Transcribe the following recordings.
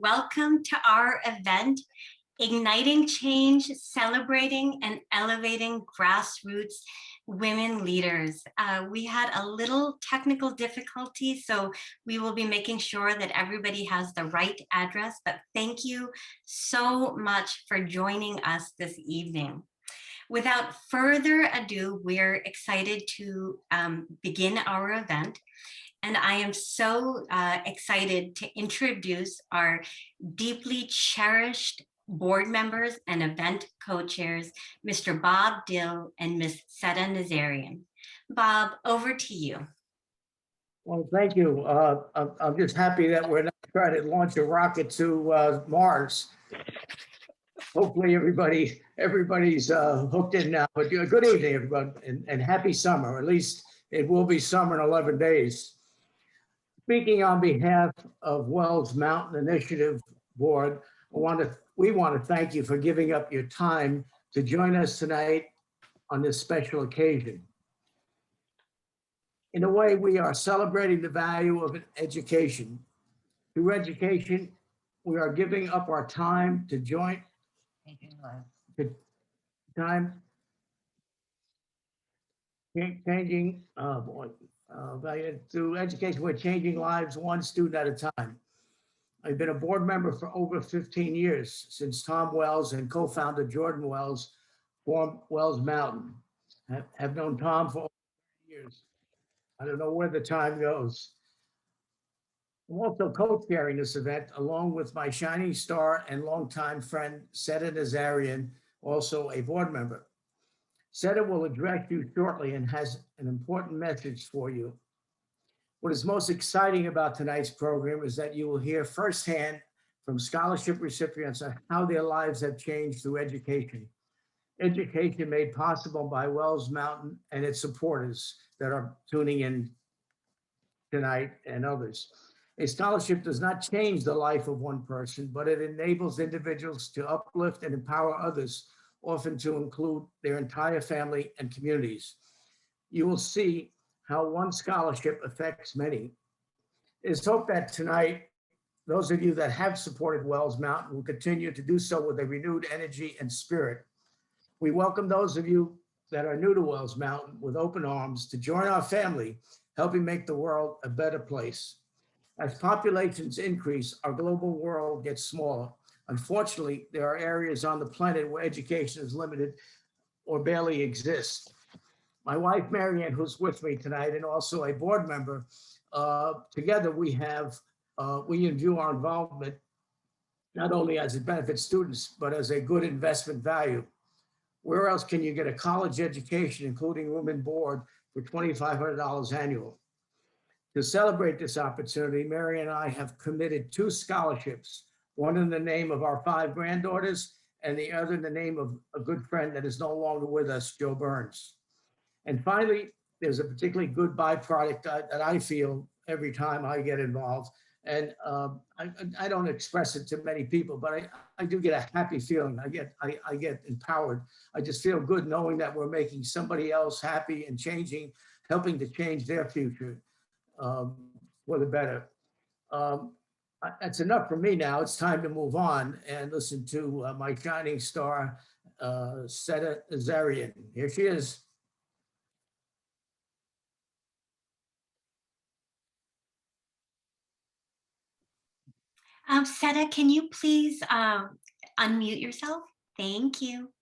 welcome to our event, Igniting Change, Celebrating and Elevating Grassroots Women Leaders. We had a little technical difficulty, so we will be making sure that everybody has the right address, but thank you so much for joining us this evening. Without further ado, we're excited to begin our event. And I am so excited to introduce our deeply cherished board members and event co-chairs, Mr. Bob Dill and Ms. Seta Nazarian. Bob, over to you. Well, thank you. I'm just happy that we're not trying to launch a rocket to Mars. Hopefully everybody's hooked in now. But good evening, everyone, and happy summer. At least it will be summer in 11 days. Speaking on behalf of Wells Mountain Initiative Board, we want to thank you for giving up your time to join us tonight on this special occasion. In a way, we are celebrating the value of education. Through education, we are giving up our time to join through education, we're changing lives one student at a time. I've been a board member for over 15 years since Tom Wells and co-founder Jordan Wells formed Wells Mountain. Have known Tom for over years. I don't know where the time goes. I'm also co-chairing this event along with my shining star and longtime friend, Seta Nazarian, also a board member. Seta will address you shortly and has an important message for you. What is most exciting about tonight's program is that you will hear firsthand from scholarship recipients on how their lives have changed through education. Education made possible by Wells Mountain and its supporters that are tuning in tonight and others. A scholarship does not change the life of one person, but it enables individuals to uplift and empower others, often to include their entire family and communities. You will see how one scholarship affects many. It's hoped that tonight, those of you that have supported Wells Mountain will continue to do so with a renewed energy and spirit. We welcome those of you that are new to Wells Mountain with open arms to join our family, helping make the world a better place. As populations increase, our global world gets smaller. Unfortunately, there are areas on the planet where education is limited or barely exists. My wife, Marianne, who's with me tonight, and also a board member, together we view our involvement not only as it benefits students, but as a good investment value. Where else can you get a college education, including room and board, for $2,500 annual? To celebrate this opportunity, Mary and I have committed 2 scholarships, one in the name of our 5 granddaughters and the other in the name of a good friend that is no longer with us, Joe Burns. And finally, there's a particularly good byproduct that I feel every time I get involved. And I don't express it to many people, but I do get a happy feeling. I get empowered. I just feel good knowing that we're making somebody else happy and helping to change their future for the better. That's enough for me now. It's time to move on and listen to my shining star, Seta Nazarian. Here she is. Seta, can you please unmute yourself? Thank you.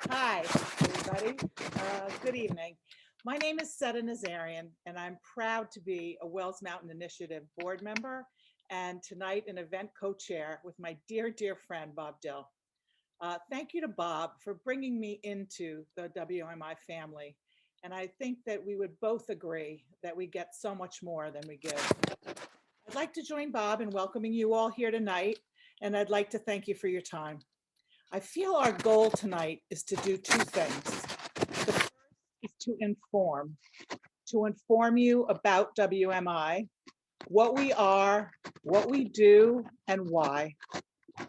Hi, everybody. Good evening. My name is Seta Nazarian, and I'm proud to be a Wells Mountain Initiative board member, and tonight an event co-chair with my dear, dear friend, Bob Dill. Thank you to Bob for bringing me into the WMI family. And I think that we would both agree that we get so much more than we give. I'd like to join Bob in welcoming you all here tonight, and I'd like to thank you for your time. I feel our goal tonight is to do 2 things. The first is to inform you about WMI, what we are, what we do, and why.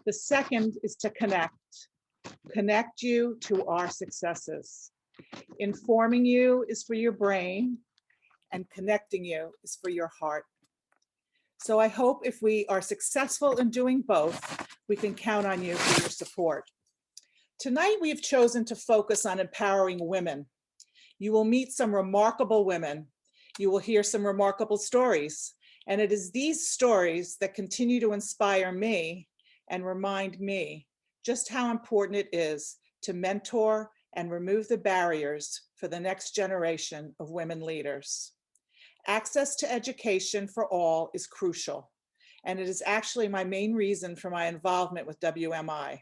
The second is to connect you to our successes. Informing you is for your brain, and connecting you is for your heart. So I hope if we are successful in doing both, we can count on you for your support. Tonight, we have chosen to focus on empowering women. You will meet some remarkable women. You will hear some remarkable stories. And it is these stories that continue to inspire me and remind me just how important it is to mentor and remove the barriers for the next generation of women leaders. Access to education for all is crucial, and it is actually my main reason for my involvement with WMI.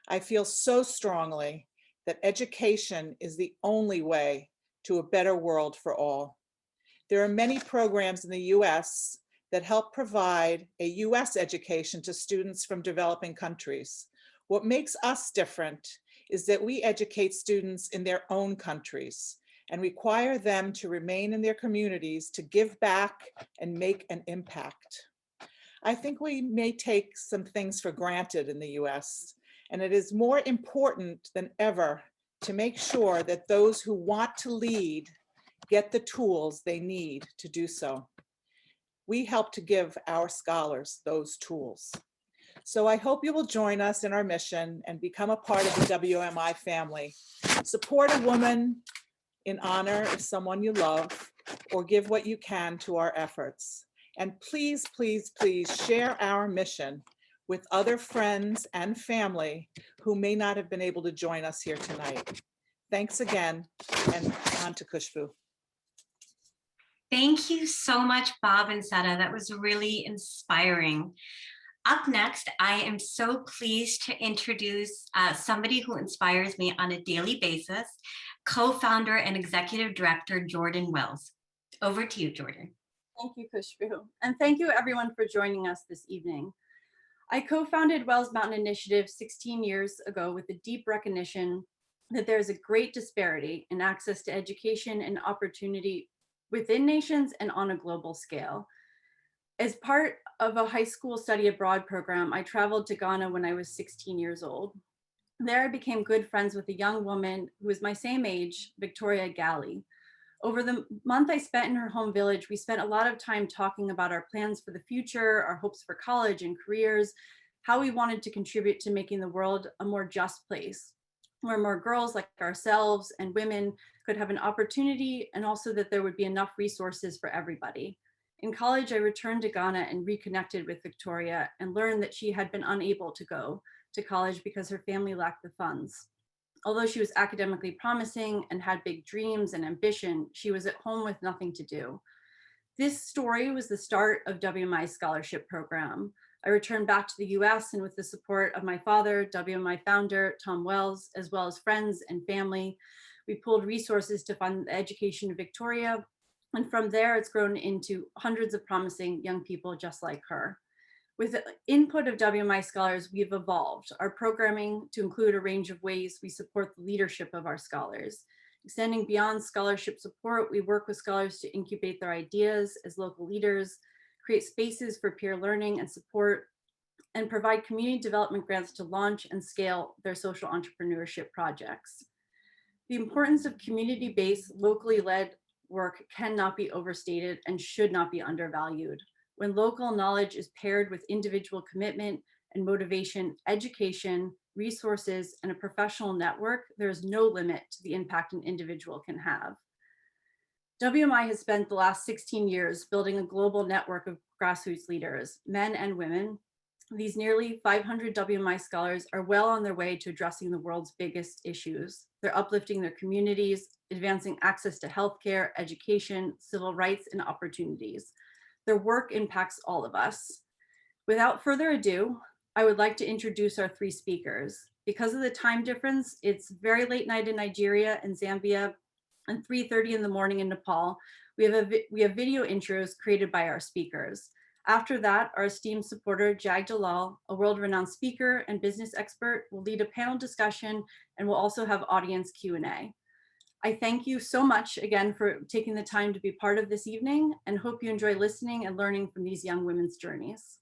I feel so strongly that education is the only way to a better world for all. There are many programs in the US that help provide a US education to students from developing countries. What makes us different is that we educate students in their own countries and require them to remain in their communities to give back and make an impact. I think we may take some things for granted in the US, and it is more important than ever to make sure that those who want to lead get the tools they need to do so. We help to give our scholars those tools. So I hope you will join us in our mission and become a part of the WMI family. Support a woman in honor of someone you love, or give what you can to our efforts. And please, please, please share our mission with other friends and family who may not have been able to join us here tonight. Thanks again, and on to Khushbu. Thank you so much, Bob and Seta. That was really inspiring. Up next, I am so pleased to introduce somebody who inspires me on a daily basis, co-founder and executive director, Jordan Wells. Over to you, Jordan. Thank you, Khushbu. And thank you everyone for joining us this evening. I co-founded Wells Mountain Initiative 16 years ago with a deep recognition that there's a great disparity in access to education and opportunity within nations and on a global scale. As part of a high school study abroad program, I traveled to Ghana when I was 16 years old. There I became good friends with a young woman who was my same age, Victoria Galley. Over the month I spent in her home village, we spent a lot of time talking about our plans for the future, our hopes for college and careers, how we wanted to contribute to making the world a more just place, where more girls like ourselves and women could have an opportunity, and also that there would be enough resources for everybody. In college, I returned to Ghana and reconnected with Victoria and learned that she had been unable to go to college because her family lacked the funds. Although she was academically promising and had big dreams and ambition, she was at home with nothing to do. This story was the start of WMI's scholarship program. I returned back to the US, and with the support of my father, WMI founder Tom Wells, as well as friends and family, we pooled resources to fund the education of Victoria. And from there, it's grown into hundreds of promising young people just like her. With the input of WMI scholars, we've evolved our programming to include a range of ways we support the leadership of our scholars. Extending beyond scholarship support, we work with scholars to incubate their ideas as local leaders, create spaces for peer learning and support, and provide community development grants to launch and scale their social entrepreneurship projects. The importance of community-based, locally led work cannot be overstated and should not be undervalued. When local knowledge is paired with individual commitment and motivation, education, resources, and a professional network, there is no limit to the impact an individual can have. WMI has spent the last 16 years building a global network of grassroots leaders, men and women. These nearly 500 WMI scholars are well on their way to addressing the world's biggest issues. They're uplifting their communities, advancing access to healthcare, education, civil rights, and opportunities. Their work impacts all of us. Without further ado, I would like to introduce our three speakers. Because of the time difference, it's very late night in Nigeria and Zambia and 3:30 in the morning in Nepal. We have video intros created by our speakers. After that, our esteemed supporter, Jag Dalal, a world-renowned speaker and business expert, will lead a panel discussion and will also have audience Q&A. I thank you so much again for taking the time to be part of this evening, and hope you enjoy listening and learning from these young women's journeys.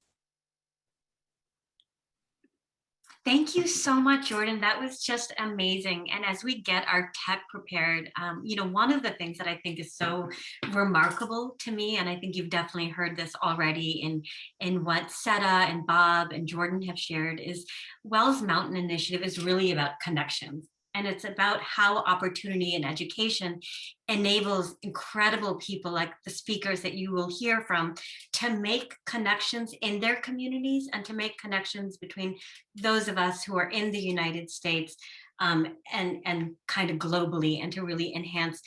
Thank you so much, Jordan. That was just amazing. And as we get our tech prepared, one of the things that I think is so remarkable to me, and I think you've definitely heard this already in what Seta and Bob and Jordan have shared, is Wells Mountain Initiative is really about connections. And it's about how opportunity and education enables incredible people like the speakers that you will hear from to make connections in their communities and to make connections between those of us who are in the United States and kind of globally, and to really enhance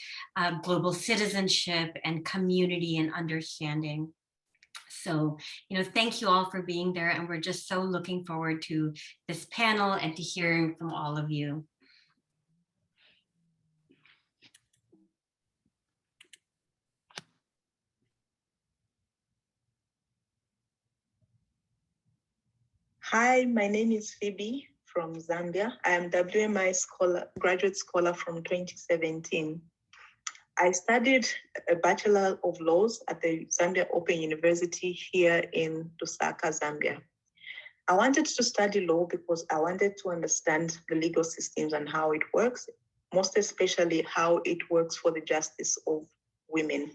global citizenship and community and understanding. So, thank you all for being there. And we're just so looking forward to this panel and to hearing from all of you. Hi, my name is Phoebe from Zambia. I am WMI graduate scholar from 2017. I studied a Bachelor of Laws at the Zambia Open University here in Lusaka, Zambia. I wanted to study law because I wanted to understand the legal systems and how it works, most especially how it works for the justice of women.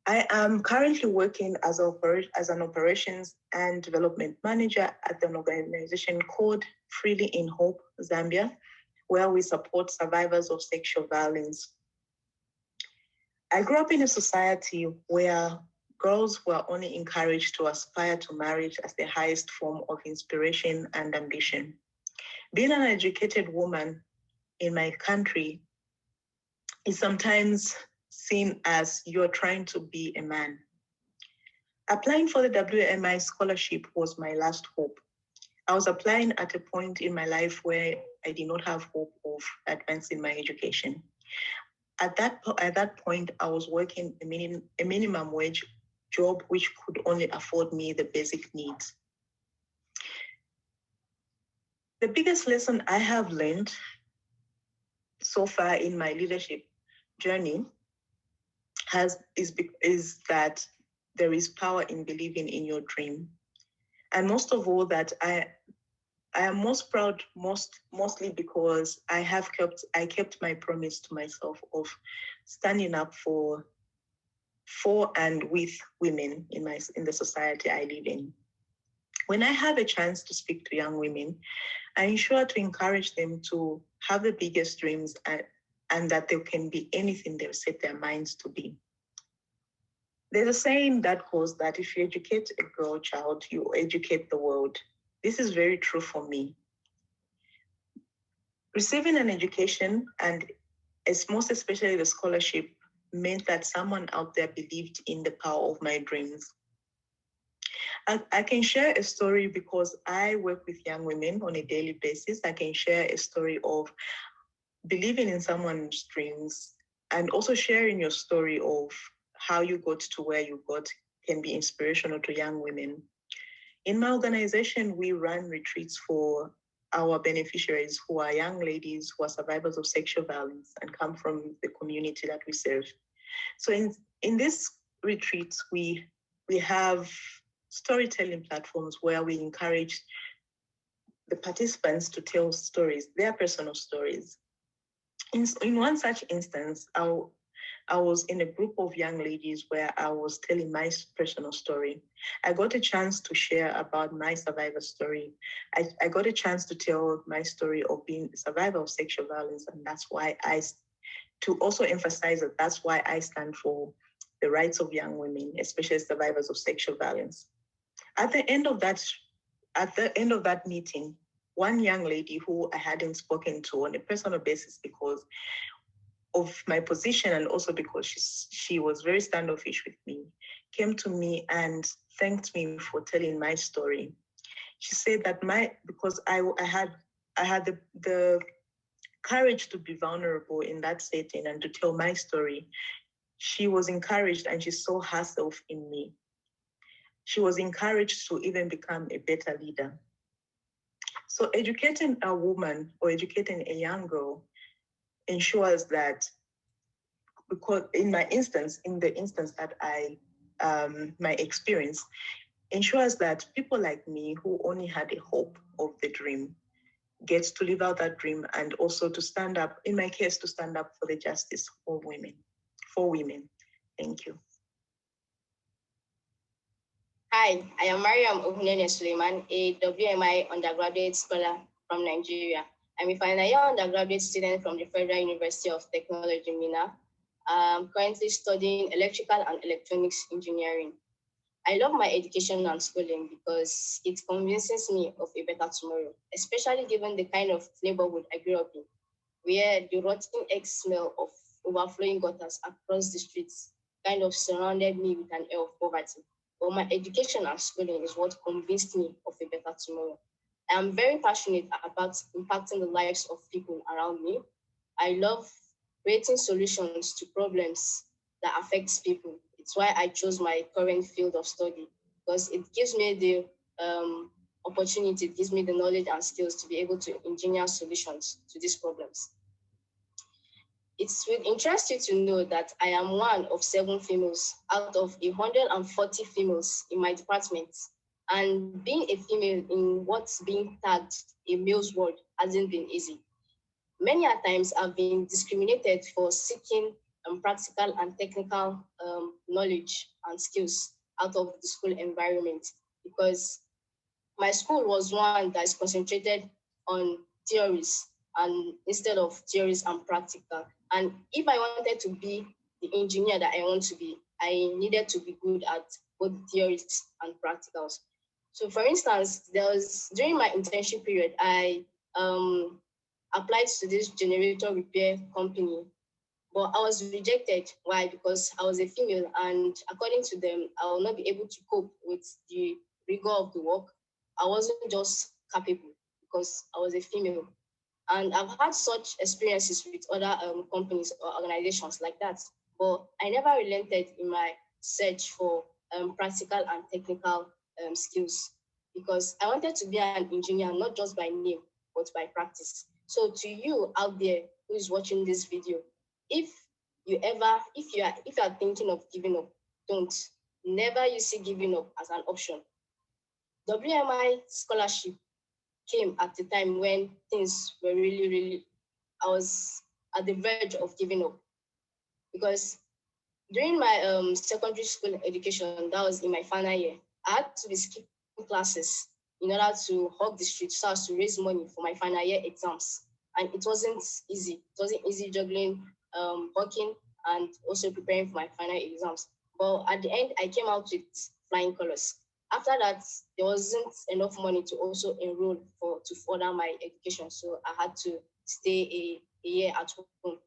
I am currently working as an operations and development manager at an organization called Freely in Hope, Zambia, where we support survivors of sexual violence. I grew up in a society where girls were only encouraged to aspire to marriage as the highest form of inspiration and ambition. Being an educated woman in my country is sometimes seen as you're trying to be a man. Applying for the WMI scholarship was my last hope. I was applying at a point in my life where I did not have hope of advancing my education. At that point, I was working a minimum wage job which could only afford me the basic needs. The biggest lesson I have learned so far in my leadership journey is that there is power in believing in your dream. And most of all, that I am most proud, mostly because I kept my promise to myself of standing up for and with women in the society I live in. When I have a chance to speak to young women, I ensure to encourage them to have the biggest dreams and that they can be anything they've set their minds to be. There's a saying that goes that if you educate a girl child, you educate the world. This is very true for me. Receiving an education, and most especially the scholarship, meant that someone out there believed in the power of my dreams. I can share a story because I work with young women on a daily basis. I can share a story of believing in someone's dreams, and also sharing your story of how you got to where you got can be inspirational to young women. In my organization, we run retreats for our beneficiaries who are young ladies who are survivors of sexual violence and come from the community that we serve. So in these retreats, we have storytelling platforms where we encourage the participants to tell stories, their personal stories. In one such instance, I was in a group of young ladies where I was telling my personal story. I got a chance to share about my survivor story. I got a chance to tell my story of being a survivor of sexual violence, and that's why to also emphasize that that's why I stand for the rights of young women, especially survivors of sexual violence. At the end of that meeting, one young lady who I hadn't spoken to on a personal basis because of my position and also because she was very standoffish with me, came to me and thanked me for telling my story. She said that because I had the courage to be vulnerable in that setting and to tell my story, she was encouraged and she saw herself in me. She was encouraged to even become a better leader. So educating a woman or educating a young girl ensures that, because in the instance that my experience, ensures that people like me who only had a hope of the dream gets to live out that dream and also to stand up, in my case, to stand up for the justice for women, for women. Thank you. Hi, I am Mariam Ogunene Suleiman, a WMI undergraduate scholar from Nigeria. I'm a final year undergraduate student from the Federal University of Technology, Minna. I'm currently studying electrical and electronics engineering. I love my education and schooling because it convinces me of a better tomorrow, especially given the kind of neighborhood I grew up in, where the rotten egg smell of overflowing gutters across the streets kind of surrounded me with an air of poverty. But my education and schooling is what convinced me of a better tomorrow. I am very passionate about impacting the lives of people around me. I love creating solutions to problems that affects people. It's why I chose my current field of study, because it gives me the opportunity, it gives me the knowledge and skills to be able to engineer solutions to these problems. It will interest you to know that I am one of 7 females out of 140 females in my department. And being a female in what's being tagged a male's world hasn't been easy. Many a times I've been discriminated for seeking practical and technical knowledge and skills out of the school environment, because my school was one that is concentrated on theories and instead of theories and practical. And if I wanted to be the engineer that I want to be, I needed to be good at both theories and practicals. So for instance, there was during my internship period, I applied to this generator repair company, but I was rejected. Why? Because I was a female, and according to them, I will not be able to cope with the rigor of the work. I wasn't just capable because I was a female. And I've had such experiences with other companies or organizations like that. But I never relented in my search for practical and technical skills, because I wanted to be an engineer, not just by name, but by practice. So to you out there who is watching this video, if you are thinking of giving up, don't. Never you see giving up as an option. WMI scholarship came at the time when things were really, I was at the verge of giving up, because during my secondary school education, that was in my final year, I had to be skipping classes in order to hug the streets so as to raise money for my final year exams. And it wasn't easy. It wasn't easy juggling working and also preparing for my final exams. But at the end, I came out with flying colors. After that, there wasn't enough money to also enroll to further my education. So I had to stay a year at home.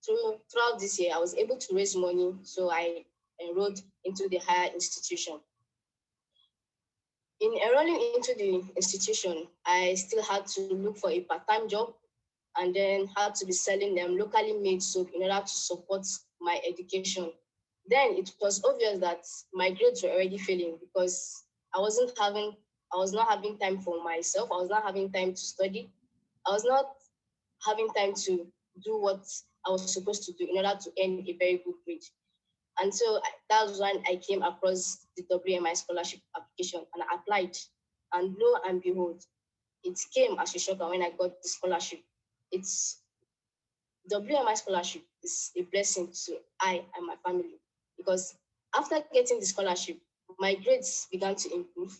Throughout this year, I was able to raise money, so I enrolled into the higher institution. In enrolling into the institution, I still had to look for a part-time job and then had to be selling them locally made soap in order to support my education. Then it was obvious that my grades were already failing because I was not having time for myself. I was not having time to study. I was not having time to do what I was supposed to do in order to earn a very good grade. And so that was when I came across the WMI scholarship application and I applied. And lo and behold, it came as a shocker when I got the scholarship. It's WMI scholarship is a blessing to I and my family, because after getting the scholarship, my grades began to improve.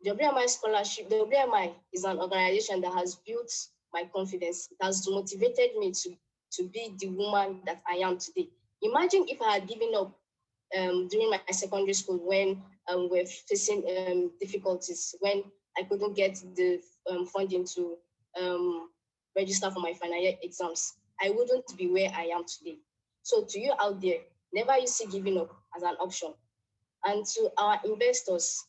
WMI scholarship, WMI is an organization that has built my confidence. It has motivated me to be the woman that I am today. Imagine if I had given up during my secondary school when we're facing difficulties, when I couldn't get the funding to register for my final year exams. I wouldn't be where I am today. So to you out there, never you see giving up as an option. And to our investors,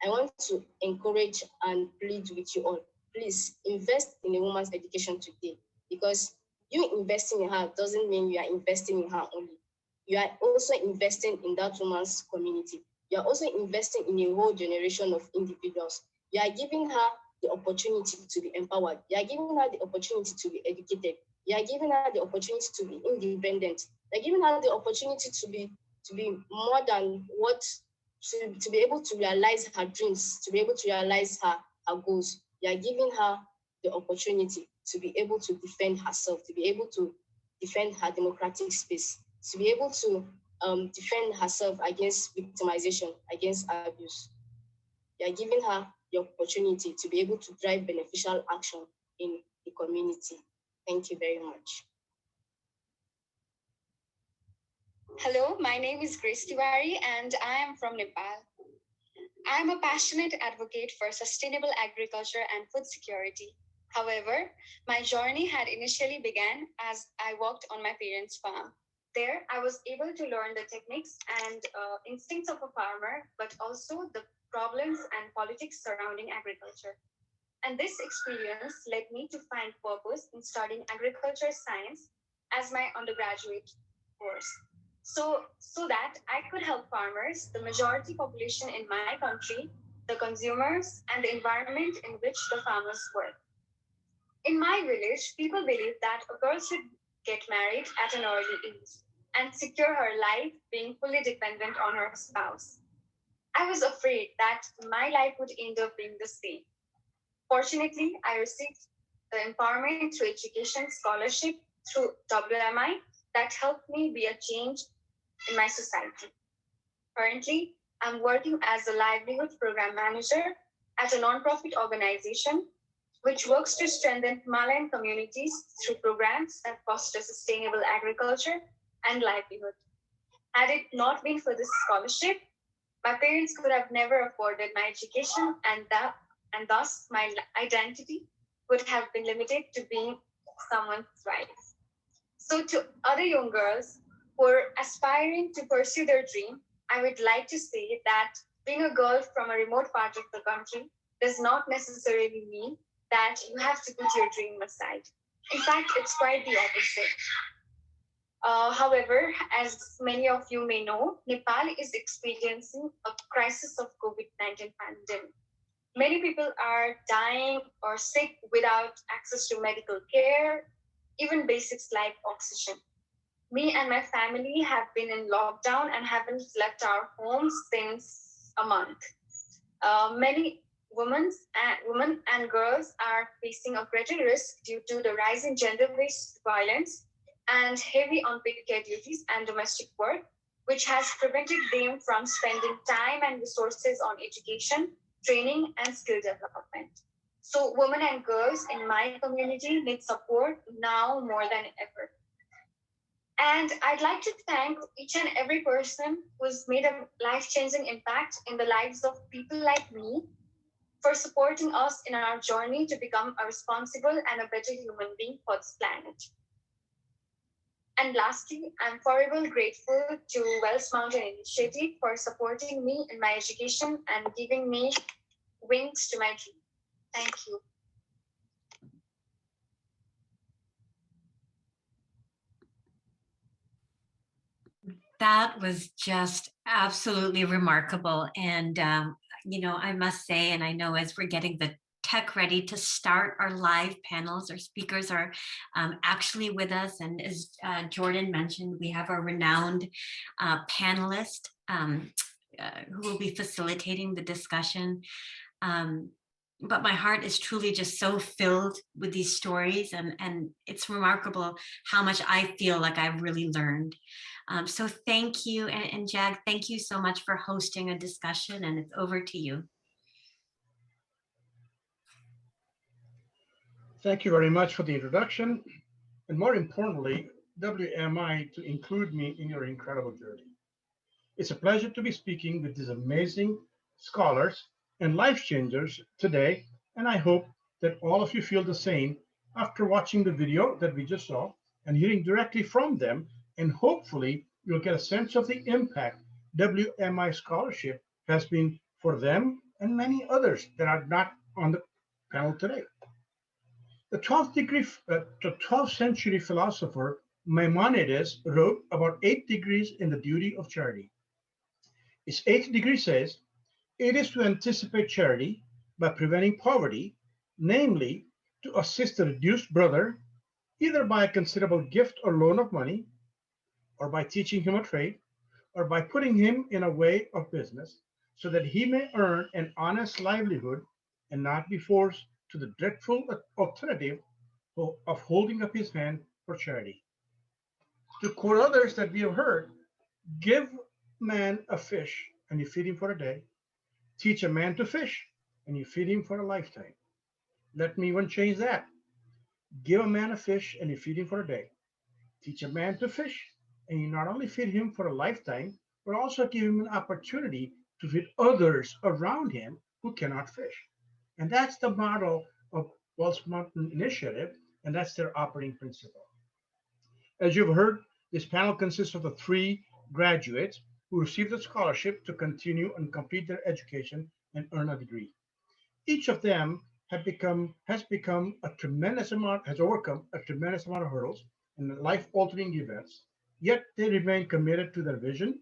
I want to encourage and plead with you all. Please invest in a woman's education today, because you investing in her doesn't mean you are investing in her only. You are also investing in that woman's community. You are also investing in a whole generation of individuals. You are giving her the opportunity to be empowered. You are giving her the opportunity to be educated. You are giving her the opportunity to be independent. You are giving her the opportunity to be more than what to be able to realize her dreams, to be able to realize her goals. You are giving her the opportunity to be able to defend herself, to be able to defend her democratic space, to be able to defend herself against victimization, against abuse. You are giving her the opportunity to be able to drive beneficial action in the community. Thank you very much. Hello, my name is Grace Tiwari and I am from Nepal. I am a passionate advocate for sustainable agriculture and food security. However, my journey had initially began as I worked on my parents' farm. There, I was able to learn the techniques and instincts of a farmer, but also the problems and politics surrounding agriculture. And this experience led me to find purpose in studying agriculture science as my undergraduate course. So that I could help farmers, the majority population in my country, the consumers, and the environment in which the farmers work. In my village, people believe that a girl should get married at an early age and secure her life being fully dependent on her spouse. I was afraid that my life would end up being the same. Fortunately, I received the empowerment through education scholarship through WMI that helped me be a change in my society. Currently, I'm working as a livelihood program manager at a nonprofit organization which works to strengthen Himalayan communities through programs that foster sustainable agriculture and livelihood. Had it not been for this scholarship, my parents could have never afforded my education, and thus my identity would have been limited to being someone's wife. So to other young girls who are aspiring to pursue their dream, I would like to say that being a girl from a remote part of the country does not necessarily mean that you have to put your dream aside. In fact, it's quite the opposite. However, as many of you may know, Nepal is experiencing a crisis of COVID-19 pandemic. Many people are dying or sick without access to medical care, even basics like oxygen. Me and my family have been in lockdown and haven't left our homes since a month. Many women and girls are facing a greater risk due to the rise in gender-based violence and heavy unpaid care duties and domestic work, which has prevented them from spending time and resources on education, training, and skill development. So women and girls in my community need support now more than ever. And I'd like to thank each and every person who's made a life-changing impact in the lives of people like me for supporting us in our journey to become a responsible and a better human being for this planet. And lastly, I'm forever grateful to Wells Mountain Initiative for supporting me in my education and giving me wings to my dream. Thank you. That was just absolutely remarkable. And, I must say, and I know as we're getting the tech ready to start our live panels, our speakers are actually with us. And as Jordan mentioned, we have a renowned panelist who will be facilitating the discussion. But my heart is truly just so filled with these stories, and it's remarkable how much I feel like I've really learned. So thank you, and Jag, thank you so much for hosting a discussion, and it's over to you. Thank you very much for the introduction, and more importantly, WMI to include me in your incredible journey. It's a pleasure to be speaking with these amazing scholars and life changers today, and I hope that all of you feel the same after watching the video that we just saw and hearing directly from them, and hopefully you'll get a sense of the impact WMI scholarship has been for them and many others that are not on the panel today. The 12th century philosopher Maimonides wrote about 8 degrees in the duty of charity. His 8th degree says, it is to anticipate charity by preventing poverty, namely to assist the reduced brother, either by a considerable gift or loan of money, or by teaching him a trade, or by putting him in a way of business, so that he may earn an honest livelihood and not be forced to the dreadful alternative of holding up his hand for charity. To quote others that we have heard, give man a fish and you feed him for a day. Teach a man to fish and you feed him for a lifetime. Let me even change that. Give a man a fish and you feed him for a day. Teach a man to fish and you not only feed him for a lifetime, but also give him an opportunity to feed others around him who cannot fish. And that's the model of Wells Mountain Initiative, and that's their operating principle. As you've heard, this panel consists of the three graduates who received a scholarship to continue and complete their education and earn a degree. Each of them has become a tremendous amount, has overcome a tremendous amount of hurdles and life-altering events, yet they remain committed to their vision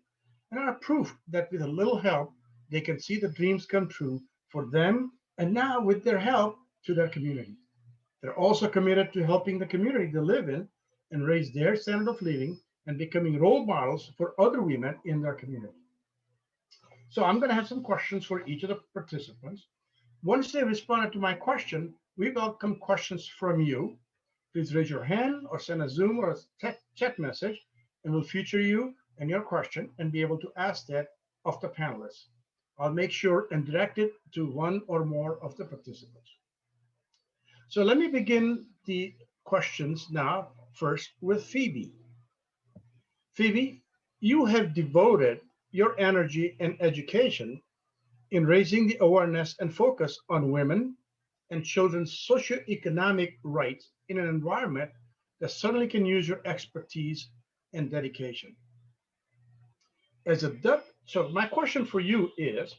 and are proof that with a little help, they can see the dreams come true for them and now with their help to their community. They're also committed to helping the community they live in and raise their standard of living and becoming role models for other women in their community. So I'm going to have some questions for each of the participants. Once they responded to my question, we welcome questions from you. Please raise your hand or send a Zoom or a chat message, and we'll feature you and your question and be able to ask that of the panelists. I'll make sure and direct it to one or more of the participants. So let me begin the questions now, first with Phoebe. Phoebe, you have devoted your energy and education in raising the awareness and focus on women and children's socioeconomic rights in an environment that certainly can use your expertise and dedication. So my question for you is,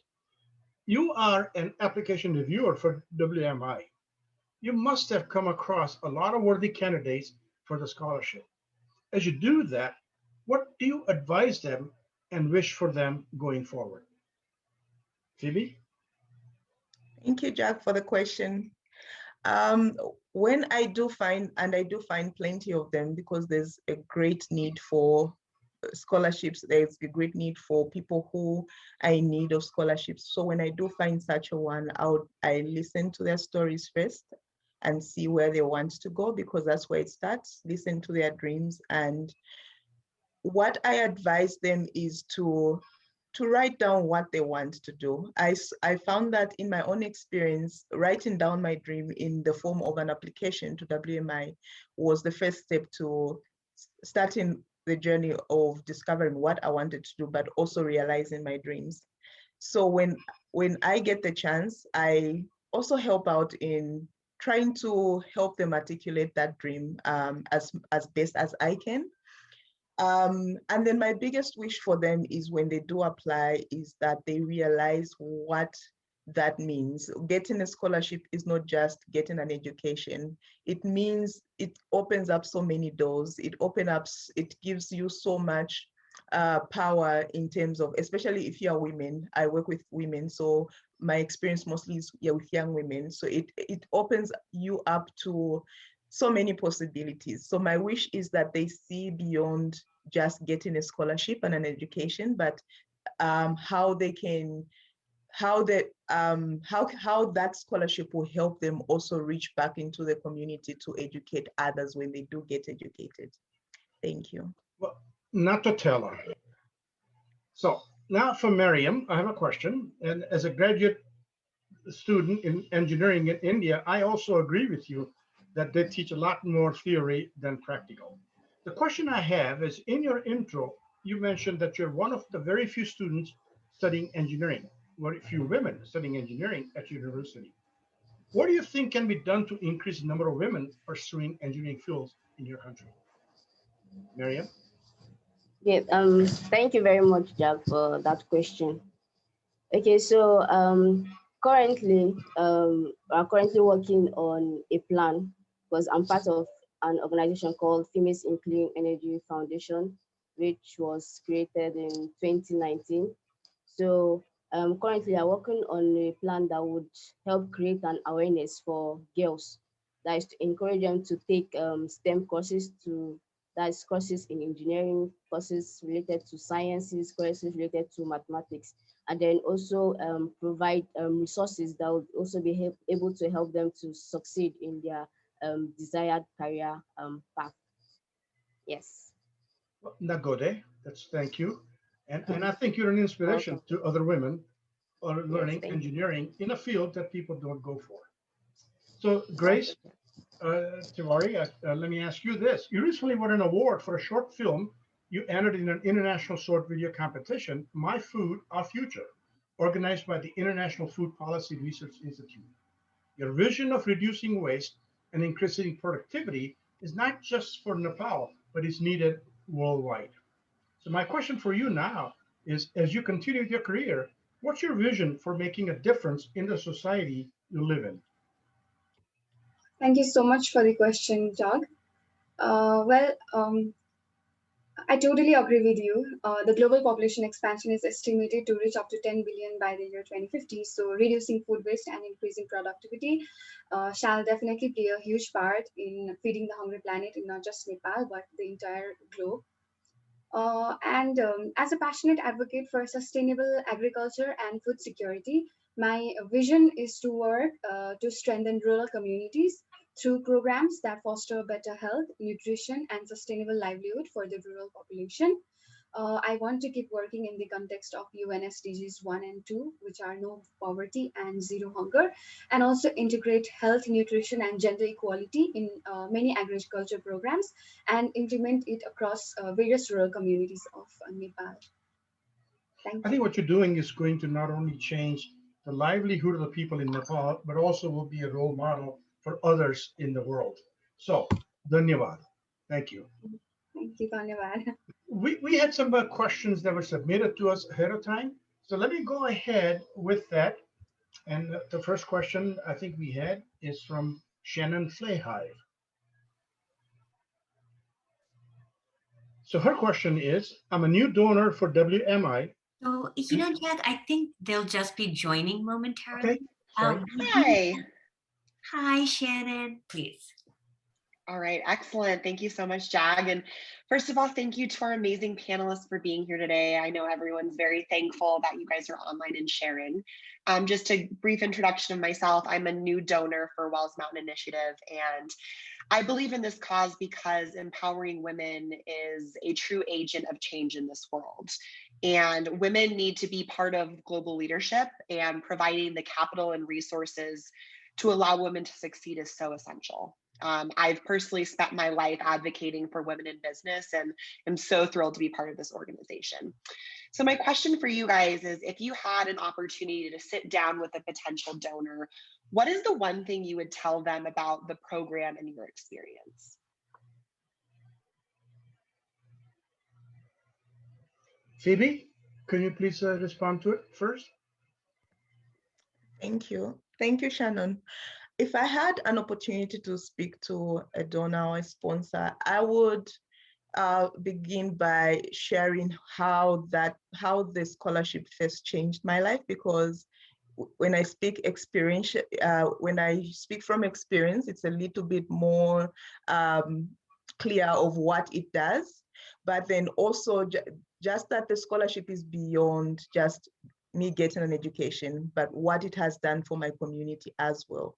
you are an application reviewer for WMI. You must have come across a lot of worthy candidates for the scholarship. As you do that, what do you advise them and wish for them going forward? Phoebe? Thank you, Jack, for the question. Um, when I do find, and I do find plenty of them because there's a great need for scholarships, there's a great need for people who are in need of scholarships. So when I do find such a one, I listen to their stories first and see where they want to go, because that's where it starts. Listen to their dreams. And what I advise them is to write down what they want to do. I found that in my own experience, writing down my dream in the form of an application to WMI was the first step to starting the journey of discovering what I wanted to do, but also realizing my dreams. So when I get the chance, I also help out in trying to help them articulate that dream as best as I can. And then my biggest wish for them is when they do apply is that they realize what that means. Getting a scholarship is not just getting an education. It means it opens up so many doors. It gives you so much power in terms of, especially if you are women. I work with women, so my experience mostly is with young women. So it opens you up to so many possibilities. So my wish is that they see beyond just getting a scholarship and an education, but how that scholarship will help them also reach back into the community to educate others when they do get educated. Thank you. Well, not to tell her. So now for Miriam, I have a question. And as a graduate student in engineering in India, I also agree with you that they teach a lot more theory than practical. The question I have is, in your intro, you mentioned that you're one of the very few students studying engineering, very few women studying engineering at university. What do you think can be done to increase the number of women pursuing engineering fields in your country? Miriam? Yeah, thank you very much, Jack, for that question. Okay, so I'm currently working on a plan because I'm part of an organization called Females in Clean Energy Foundation, which was created in 2019. So currently I'm working on a plan that would help create an awareness for girls, that is to encourage them to take STEM courses, that's courses in engineering, courses related to sciences, courses related to mathematics. and then also provide resources that would also be able to help them to succeed in their desired career path. Yes. Nagode, that's thank you. And I Mhm. think you're an inspiration Welcome. to other women or Yes, learning thank you. engineering in a field that people don't go for. So That's Grace, okay. Tiwari, let me ask you this. You recently won an award for a short film you entered in an international short video competition, My Food, Our Future, organized by the International Food Policy Research Institute. Your vision of reducing waste and increasing productivity is not just for Nepal, but is needed worldwide. So my question for you now is, as you continue your career, what's your vision for making a difference in the society you live in? Thank you so much for the question, Doug. Well, I totally agree with you. The global population expansion is estimated to reach up to 10 billion by the year 2050. So, reducing food waste and increasing productivity shall definitely play a huge part in feeding the hungry planet in not just Nepal, but the entire globe. And As a passionate advocate for sustainable agriculture and food security, my vision is to work to strengthen rural communities through programs that foster better health, nutrition, and sustainable livelihood for the rural population. I want to keep working in the context of UN SDGs 1 and 2, which are no poverty and zero hunger, and also integrate health, nutrition, and gender equality in many agriculture programs and implement it across various rural communities of Nepal. I Thank think you. what you're doing is going to not only change the livelihood of the people in Nepal, but also will be a role model for others in the world. So, dhanyavad. Thank you. Thank you, Dhanyavad. We had some questions that were submitted to us ahead of time. So let me go ahead with that. And the first question I think we had is from Shannon Flayhive. So her question is, I'm a new donor for WMI. So, Jack, I think they'll just be joining momentarily. Okay, sorry. Hi. Hi, Shannon, please. All right, excellent. Thank you so much, Jag. And first of all, thank you to our amazing panelists for being here today. I know everyone's very thankful that you guys are online and sharing. Just a brief introduction of myself. I'm a new donor for Wells Mountain Initiative, and I believe in this cause because empowering women is a true agent of change in this world. And women need to be part of global leadership, and providing the capital and resources to allow women to succeed is so essential. I've personally spent my life advocating for women in business, and am so thrilled to be part of this organization. So my question for you guys is, if you had an opportunity to sit down with a potential donor, what is the one thing you would tell them about the program and your experience? Phoebe, can you please respond to it first? Thank you. Thank you, Shannon. If I had an opportunity to speak to a donor or a sponsor, I would begin by sharing how the scholarship first changed my life, because when I speak experience, when I speak from experience, it's a little bit more clear of what it does. But then also just that the scholarship is beyond just me getting an education, but what it has done for my community as well.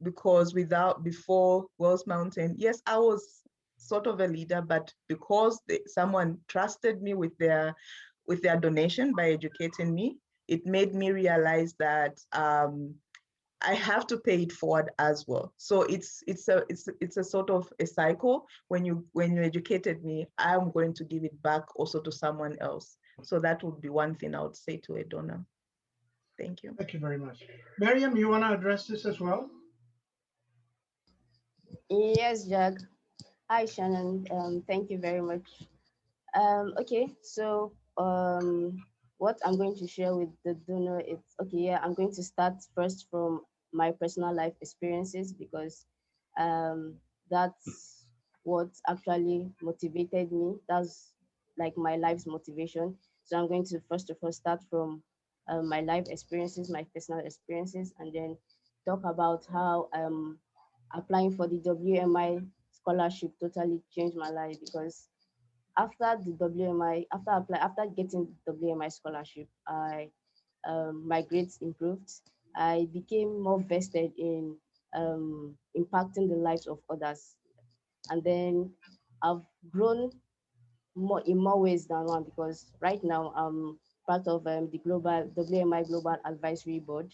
Because before Wells Mountain, yes, I was sort of a leader, but because someone trusted me with their donation by educating me, it made me realize that I have to pay it forward as well. So it's a sort of a cycle. When you educated me, I'm going to give it back also to someone else. So that would be one thing I would say to a donor. Thank you. Thank you very much. Miriam, you want to address this as well? Yes, Jag. Hi, Shannon. Thank you very much. Okay, so what I'm going to share with the donor is, okay, yeah, I'm going to start first from my personal life experiences, because that's what actually motivated me. That's like my life's motivation. So I'm going to first of all start from my life experiences, my personal experiences, and then talk about how applying for the WMI scholarship totally changed my life, because after the WMI, after getting the WMI scholarship, my grades improved. I became more vested in impacting the lives of others. And then I've grown more in more ways than one, because right now I'm part of the global WMI Global Advisory Board,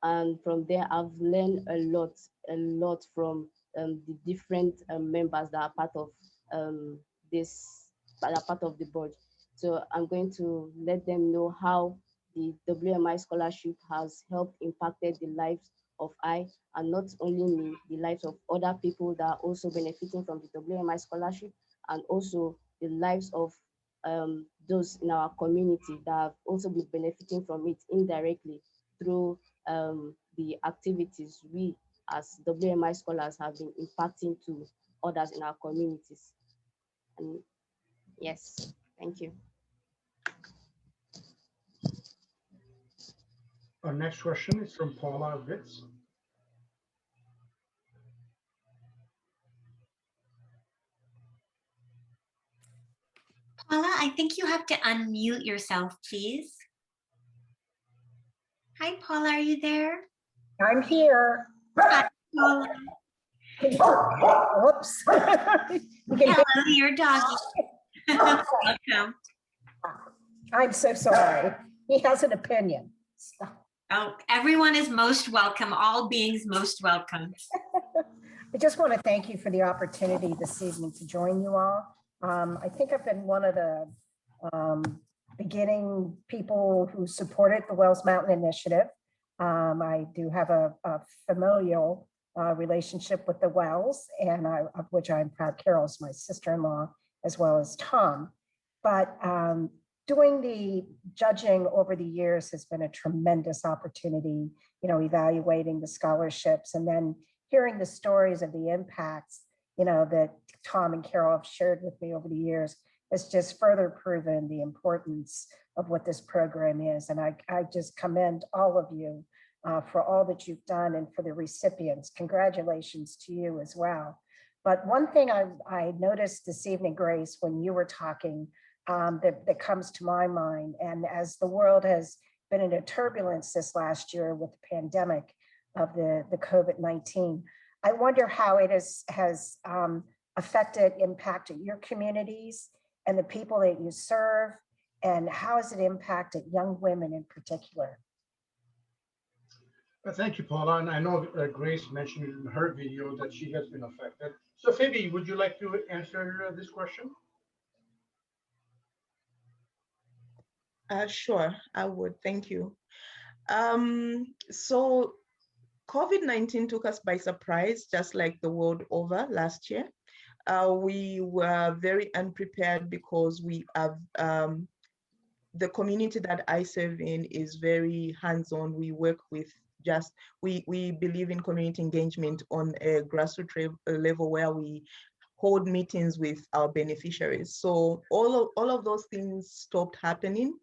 and from there I've learned a lot from the different members that are part of this, that are part of the board. So I'm going to let them know how the WMI scholarship has helped impacted the lives of I, and not only me, the lives of other people that are also benefiting from the WMI scholarship, and also the lives of those in our community that have also been benefiting from it indirectly through the activities we as WMI scholars have been impacting to others in our communities. And yes, thank you. Our next question is from Paula Witz. Paula, I think you have to unmute yourself, please. Hi, Paula, are you there? I'm here. Hi, Paula. Whoops. Hello, your doggy. Welcome. I'm so sorry. He has an opinion. Oh, everyone is most welcome. All beings most welcome. I just want to thank you for the opportunity this evening to join you all. I think I've been one of the beginning people who supported the Wells Mountain Initiative. I do have a familial relationship with the Wells, and of which I'm proud. Carol's my sister-in-law, as well as Tom. But doing the judging over the years has been a tremendous opportunity, you know, evaluating the scholarships and then hearing the stories of the impacts, you know, that Tom and Carol have shared with me over the years has just further proven the importance of what this program is. And I just commend all of you for all that you've done, and for the recipients. Congratulations to you as well. But one thing I noticed this evening, Grace, when you were talking, that comes to my mind, and as the world has been in a turbulence this last year with the pandemic of the COVID-19, I wonder how it has affected, impacted your communities and the people that you serve, and how has it impacted young women in particular? Thank you, Paula. And I know Grace mentioned in her video that she has been affected. So Phoebe, would you like to answer this question? Sure, I would. Thank you. So COVID-19 took us by surprise, just like the world over last year. We were very unprepared because we have the community that I serve in is very hands-on. We work with we believe in community engagement on a grassroots level, where we hold meetings with our beneficiaries. So all of those things stopped happening,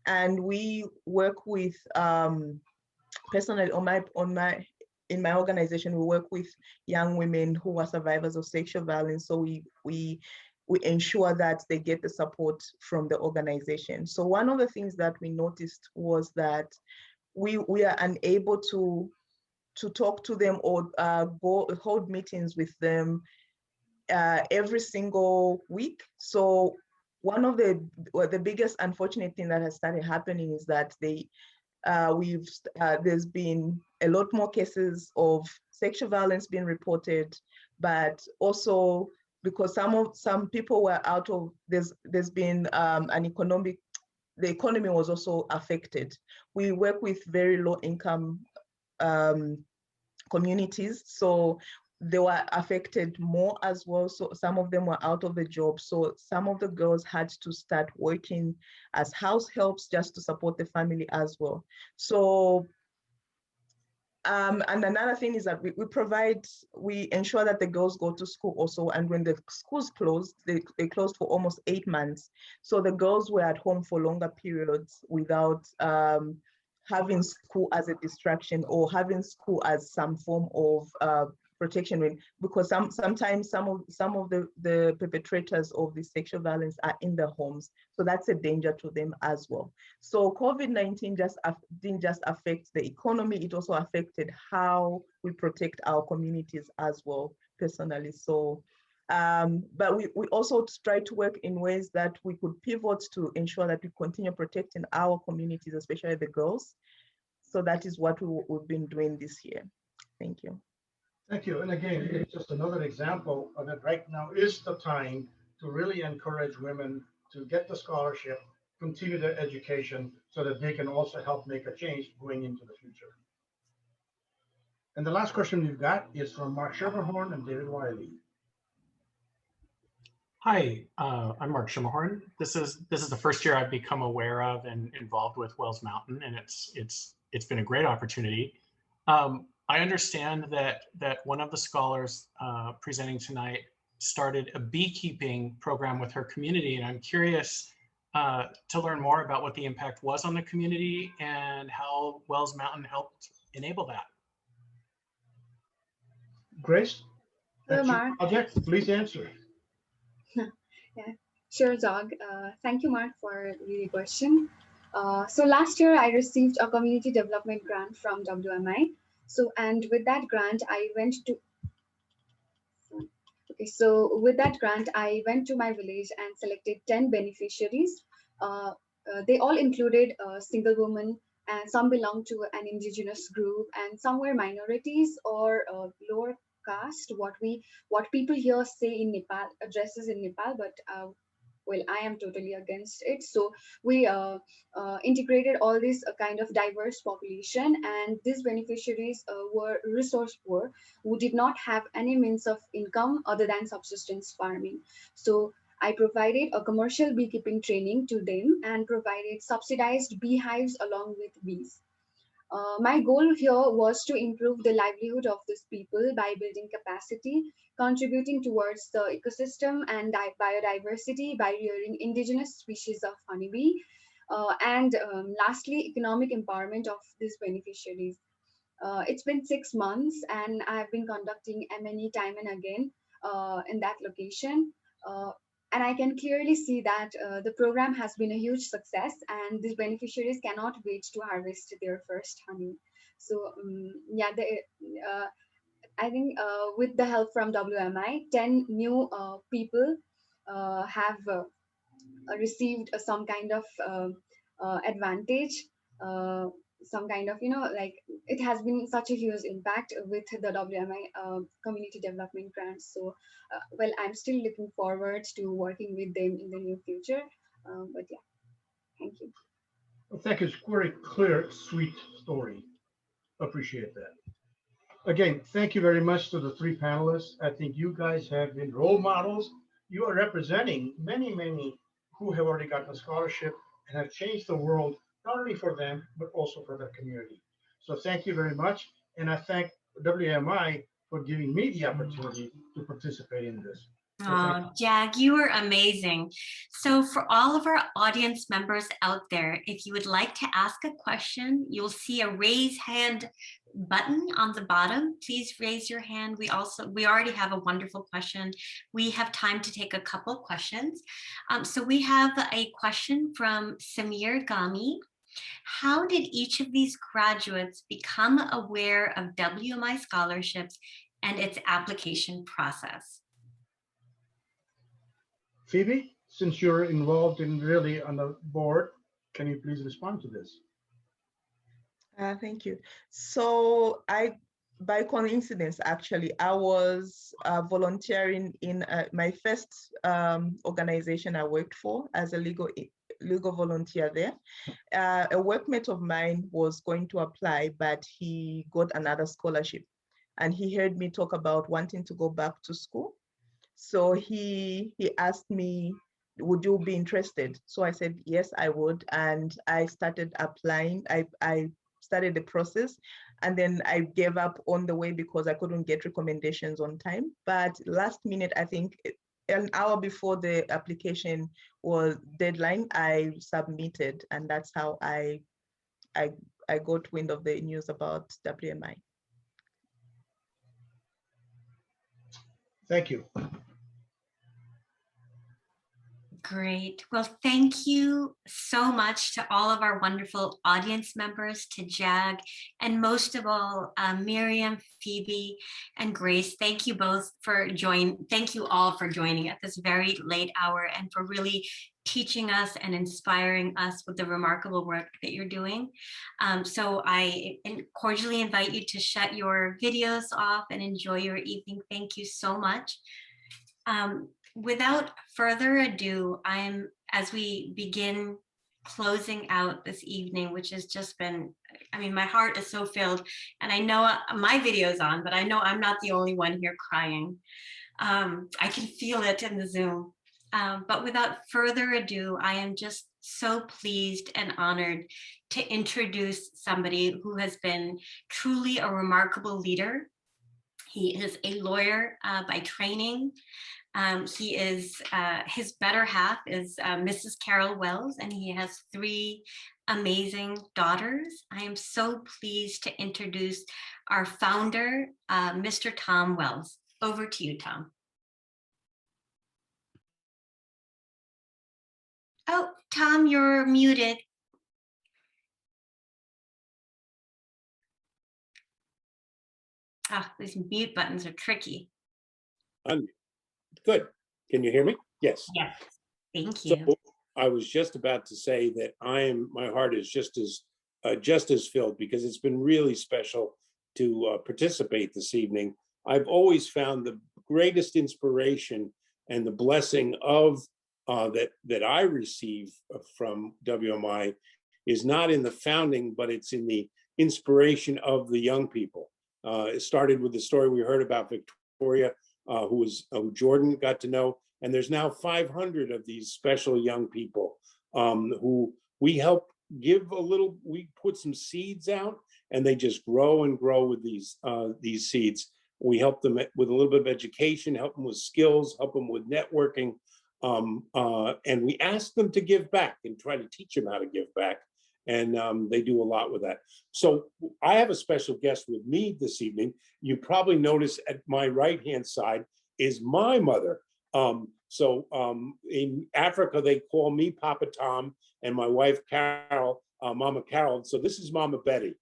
and we work with personally in my organization, we work with young women who are survivors of sexual violence. So we ensure that they get the support from the organization. So one of the things that we noticed was that we are unable to talk to them or go hold meetings with them every single week. So one of the biggest unfortunate thing that has started happening is that there's been a lot more cases of sexual violence being reported, but also because some people were out of, there's been the economy was also affected. We work with very low income communities, so they were affected more as well. So some of them were out of the job. So some of the girls had to start working as house helps just to support the family as well. So and another thing is that we ensure that the girls go to school also. And when the schools closed, they closed for almost 8 months. So the girls were at home for longer periods without having school as a distraction or having school as some form of protection, because sometimes some of the perpetrators of the sexual violence are in their homes, so that's a danger to them as well. So COVID-19 didn't just affect the economy, it also affected how we protect our communities as well, personally. So but we also try to work in ways that we could pivot to ensure that we continue protecting our communities, especially the girls. So that is what we've been doing this year. Thank you. Thank you. And again, it's just another example of that right now is the time to really encourage women to get the scholarship, continue their education so that they can also help make a change going into the future. And the last question we've got is from Mark Schermerhorn and David Wiley. Hi, I'm Mark Schermerhorn. This is the first year I've become aware of and involved with Wells Mountain, and it's been a great opportunity. I understand that one of the scholars presenting tonight started a beekeeping program with her community, and I'm curious to learn more about what the impact was on the community and how Wells Mountain helped enable that. Grace, Hello, that's your Mark. project. Please answer. Yeah, sure, Zog. Thank you, Mark, for the question. So last year, I received a community development grant from WMI. So, and with that grant, I went to my village and selected 10 beneficiaries. They all included a single woman, and some belonged to an indigenous group, and some were minorities or lower caste. What people here say in Nepal, addresses in Nepal, but well, I am totally against it. So we integrated all this kind of diverse population, and these beneficiaries were resource poor who did not have any means of income other than subsistence farming. So I provided a commercial beekeeping training to them and provided subsidized beehives along with bees. My goal here was to improve the livelihood of these people by building capacity, contributing towards the ecosystem and biodiversity by rearing indigenous species of honeybee, and lastly, economic empowerment of these beneficiaries. It's been 6 months and I've been conducting M&E time and again in that location. And I can clearly see that the program has been a huge success and these beneficiaries cannot wait to harvest their first honey. So yeah, I think with the help from WMI, 10 new people have received some kind of advantage, some kind of, like it has been such a huge impact with the WMI community development grants. So, well, I'm still looking forward to working with them in the near future. But yeah, thank you. Well, thank you. It's a very clear, sweet story. Appreciate that. Again, thank you very much to the three panelists. I think you guys have been role models. You are representing many, many who have already gotten a scholarship and have changed the world, not only for them, but also for their community. So thank you very much. And I thank WMI for giving me the opportunity to participate in this. Oh, Jag, you were amazing. So for all of our audience members out there, if you would like to ask a question, you'll see a raise hand button on the bottom. Please raise your hand. We already have a wonderful question. We have time to take a couple questions. So we have a question from Samir Gami. How did each of these graduates become aware of WMI scholarships and its application process? Phoebe, since you're involved in really on the board, can you please respond to this? Thank you. So by coincidence, actually, I was volunteering in my first organization I worked for as a legal volunteer there. A workmate of mine was going to apply, but he got another scholarship, and he heard me talk about wanting to go back to school. So he asked me, would you be interested? So I said, yes, I would. And I started applying. I started the process, and then I gave up on the way because I couldn't get recommendations on time. But last minute, I think an hour before the application was deadline, I submitted, and that's how I got wind of the news about WMI. Thank you. Great. Well, thank you so much to all of our wonderful audience members, to Jag, and most of all, Miriam, Phoebe, and Grace. Thank you both for thank you all for joining at this very late hour and for really teaching us and inspiring us with the remarkable work that you're doing. So I cordially invite you to shut your videos off and enjoy your evening. Thank you so much. Without further ado, as we begin closing out this evening, which has just been, I mean, my heart is so filled, and I know my video's on, but I know I'm not the only one here crying. I can feel it in the Zoom. But without further ado, I am just so pleased and honored to introduce somebody who has been truly a remarkable leader. He is a lawyer by training. He is, his better half is Mrs. Carol Wells, and he has 3 amazing daughters. I am so pleased to introduce our founder, Mr. Tom Wells. Over to you, Tom. Oh, Tom, you're muted. Ah, these mute buttons are tricky. Good. Can you hear me? Yes. Yes. Thank So you. I was just about to say that my heart is just as filled, because it's been really special to participate this evening. I've always found the greatest inspiration and the blessing of that I receive from WMI is not in the founding, but it's in the inspiration of the young people. It started with the story we heard about Victoria, who Jordan got to know, and there's now 500 of these special young people who we help give we put some seeds out, and they just grow and grow with these seeds. We help them with a little bit of education, help them with skills, help them with networking, and we ask them to give back and try to teach them how to give back. And they do a lot with that. So I have a special guest with me this evening. You probably notice at my right-hand side is my mother. In Africa, they call me Papa Tom, and my wife Carol, Mama Carol. So this is Mama Betty.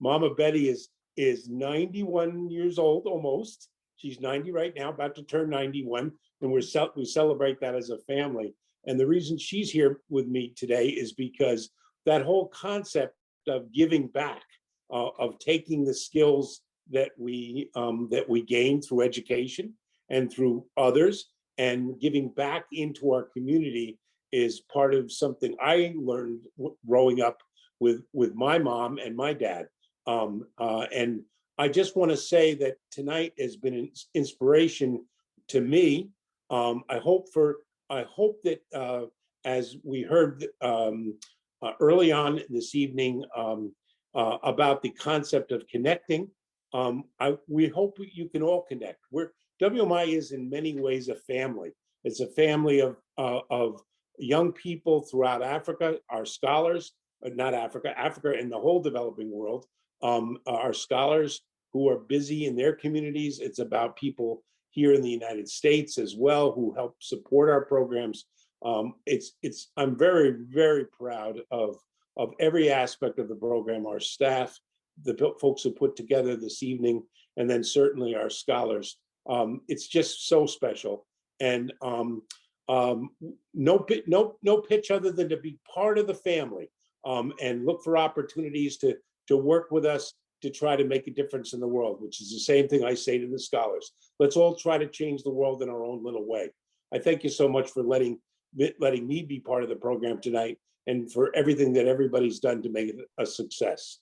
Mama Betty is 91 years old almost. She's 90 right now, about to turn 91, and we celebrate that as a family. And the reason she's here with me today is because that whole concept of giving back, of taking the skills that we gain through education and through others, and giving back into our community is part of something I learned growing up with my mom and my dad. And I just want to say that tonight has been an inspiration to me. I hope that as we heard early on this evening about the concept of connecting, we hope you can all connect. WMI is in many ways a family. It's a family of young people throughout Africa, our scholars, not Africa, Africa and the whole developing world, our scholars who are busy in their communities. It's about people here in the United States as well who help support our programs. I'm very, very proud of every aspect of the program, our staff, the folks who put together this evening, and then certainly our scholars. It's just so special. And no pitch other than to be part of the family, and look for opportunities to work with us to try to make a difference in the world, which is the same thing I say to the scholars. Let's all try to change the world in our own little way. I thank you so much for letting me be part of the program tonight, and for everything that everybody's done to make it a success.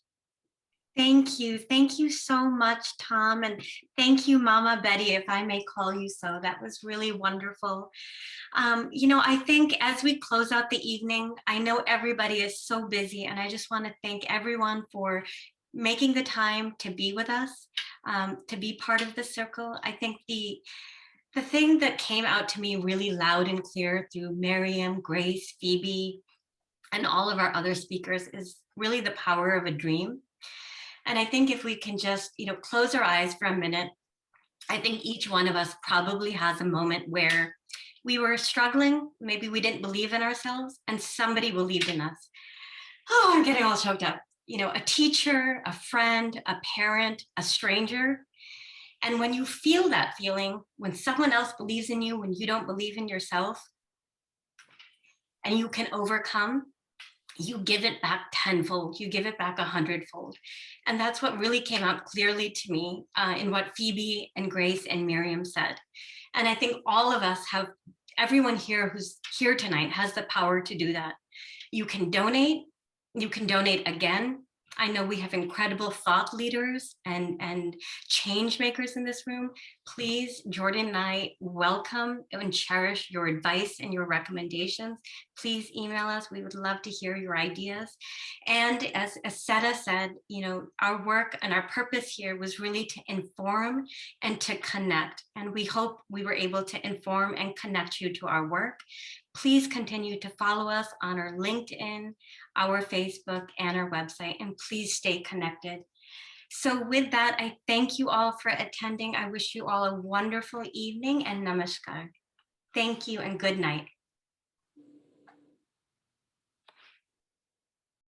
Thank you. Thank you so much, Tom. And thank you, Mama Betty, if I may call you so. That was really wonderful. I think as we close out the evening, I know everybody is so busy, and I just want to thank everyone for making the time to be with us, to be part of the circle. I think the thing that came out to me really loud and clear through Miriam, Grace, Phoebe, and all of our other speakers is really the power of a dream. And I think if we can just, close our eyes for a minute I think each one of us probably has a moment where we were struggling, maybe we didn't believe in ourselves, and somebody believed in us. Oh, I'm getting all choked up. You know, a teacher, a friend, a parent, a stranger. And when you feel that feeling, when someone else believes in you, when you don't believe in yourself, and you can overcome, you give it back tenfold, you give it back 100-fold. And that's what really came out clearly to me in what Phoebe and Grace and Miriam said. And I think all of us have, everyone here who's here tonight has the power to do that. You can donate again. I know we have incredible thought leaders and change makers in this room. Please, Jordan and I welcome and cherish your advice and your recommendations. Please email us. We would love to hear your ideas. And as Seta said, you know, our work and our purpose here was really to inform and to connect. And we hope we were able to inform and connect you to our work. Please continue to follow us on our LinkedIn, our Facebook, and our website, and please stay connected. So with that, I thank you all for attending. I wish you all a wonderful evening and namaskar. Thank you and good night.